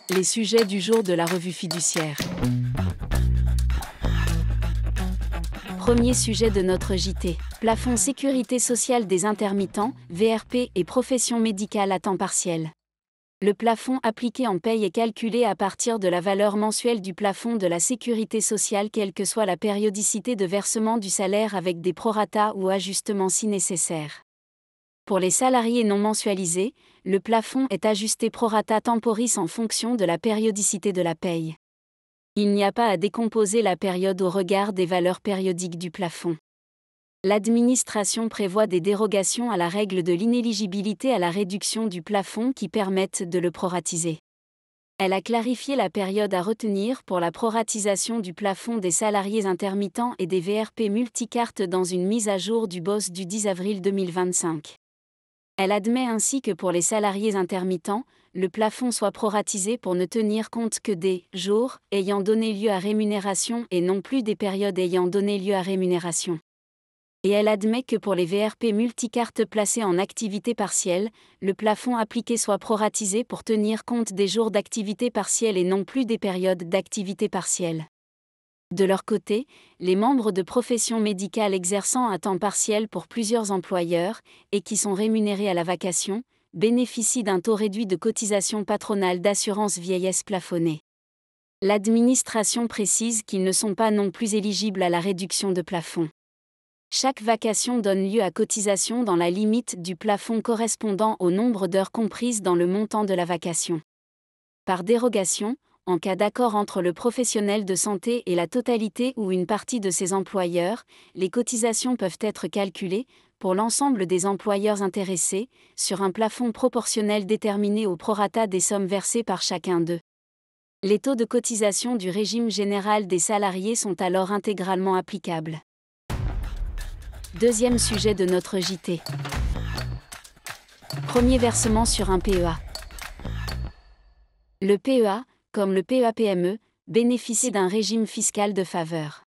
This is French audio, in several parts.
Les sujets du jour de la revue fiduciaire. Premier sujet de notre JT. Plafond sécurité sociale des intermittents, VRP et professions médicales à temps partiel. Le plafond appliqué en paye est calculé à partir de la valeur mensuelle du plafond de la sécurité sociale quelle que soit la périodicité de versement du salaire avec des proratas ou ajustements si nécessaire. Pour les salariés non mensualisés, le plafond est ajusté prorata temporis en fonction de la périodicité de la paye. Il n'y a pas à décomposer la période au regard des valeurs périodiques du plafond. L'administration prévoit des dérogations à la règle de l'inéligibilité à la réduction du plafond qui permettent de le proratiser. Elle a clarifié la période à retenir pour la proratisation du plafond des salariés intermittents et des VRP multicartes dans une mise à jour du BOS du 10 avril 2025. Elle admet ainsi que pour les salariés intermittents, le plafond soit proratisé pour ne tenir compte que des jours ayant donné lieu à rémunération et non plus des périodes ayant donné lieu à rémunération. Et elle admet que pour les VRP multicartes placés en activité partielle, le plafond appliqué soit proratisé pour tenir compte des jours d'activité partielle et non plus des périodes d'activité partielle. De leur côté, les membres de professions médicales exerçant à temps partiel pour plusieurs employeurs, et qui sont rémunérés à la vacation, bénéficient d'un taux réduit de cotisation patronale d'assurance vieillesse plafonnée. L'administration précise qu'ils ne sont pas non plus éligibles à la réduction de plafond. Chaque vacation donne lieu à cotisation dans la limite du plafond correspondant au nombre d'heures comprises dans le montant de la vacation. Par dérogation, en cas d'accord entre le professionnel de santé et la totalité ou une partie de ses employeurs, les cotisations peuvent être calculées, pour l'ensemble des employeurs intéressés, sur un plafond proportionnel déterminé au prorata des sommes versées par chacun d'eux. Les taux de cotisation du régime général des salariés sont alors intégralement applicables. Deuxième sujet de notre JT. Premier versement sur un PEA. Le PEA, comme le PEA-PME, bénéficie d'un régime fiscal de faveur.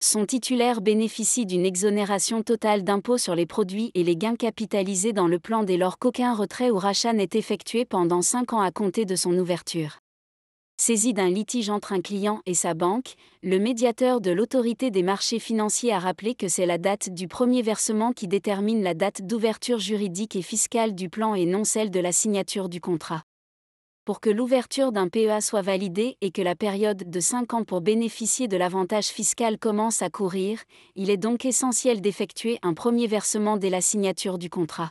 Son titulaire bénéficie d'une exonération totale d'impôt sur les produits et les gains capitalisés dans le plan dès lors qu'aucun retrait ou rachat n'est effectué pendant 5 ans à compter de son ouverture. Saisi d'un litige entre un client et sa banque, le médiateur de l'autorité des marchés financiers a rappelé que c'est la date du premier versement qui détermine la date d'ouverture juridique et fiscale du plan et non celle de la signature du contrat. Pour que l'ouverture d'un PEA soit validée et que la période de 5 ans pour bénéficier de l'avantage fiscal commence à courir, il est donc essentiel d'effectuer un premier versement dès la signature du contrat.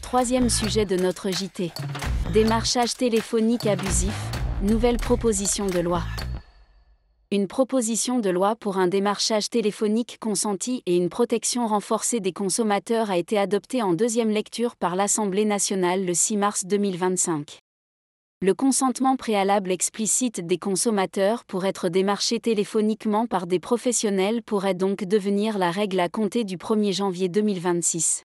Troisième sujet de notre JT. Démarchage téléphonique abusif, nouvelle proposition de loi. Une proposition de loi pour un démarchage téléphonique consenti et une protection renforcée des consommateurs a été adoptée en deuxième lecture par l'Assemblée nationale le 6 mars 2025. Le consentement préalable explicite des consommateurs pour être démarchés téléphoniquement par des professionnels pourrait donc devenir la règle à compter du 1er janvier 2026.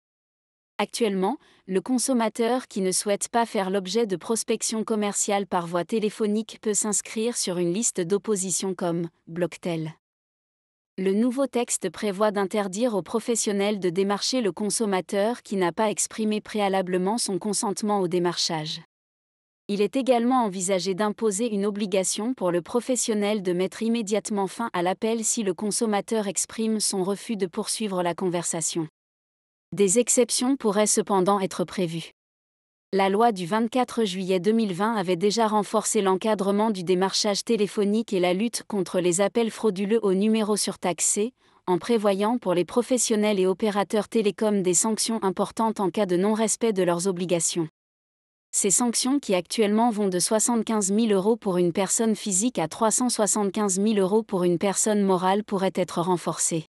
Actuellement, le consommateur qui ne souhaite pas faire l'objet de prospection commerciale par voie téléphonique peut s'inscrire sur une liste d'opposition comme Blocktel. Le nouveau texte prévoit d'interdire aux professionnels de démarcher le consommateur qui n'a pas exprimé préalablement son consentement au démarchage. Il est également envisagé d'imposer une obligation pour le professionnel de mettre immédiatement fin à l'appel si le consommateur exprime son refus de poursuivre la conversation. Des exceptions pourraient cependant être prévues. La loi du 24 juillet 2020 avait déjà renforcé l'encadrement du démarchage téléphonique et la lutte contre les appels frauduleux aux numéros surtaxés, en prévoyant pour les professionnels et opérateurs télécoms des sanctions importantes en cas de non-respect de leurs obligations. Ces sanctions qui actuellement vont de 75 000 € pour une personne physique à 375 000 € pour une personne morale pourraient être renforcées.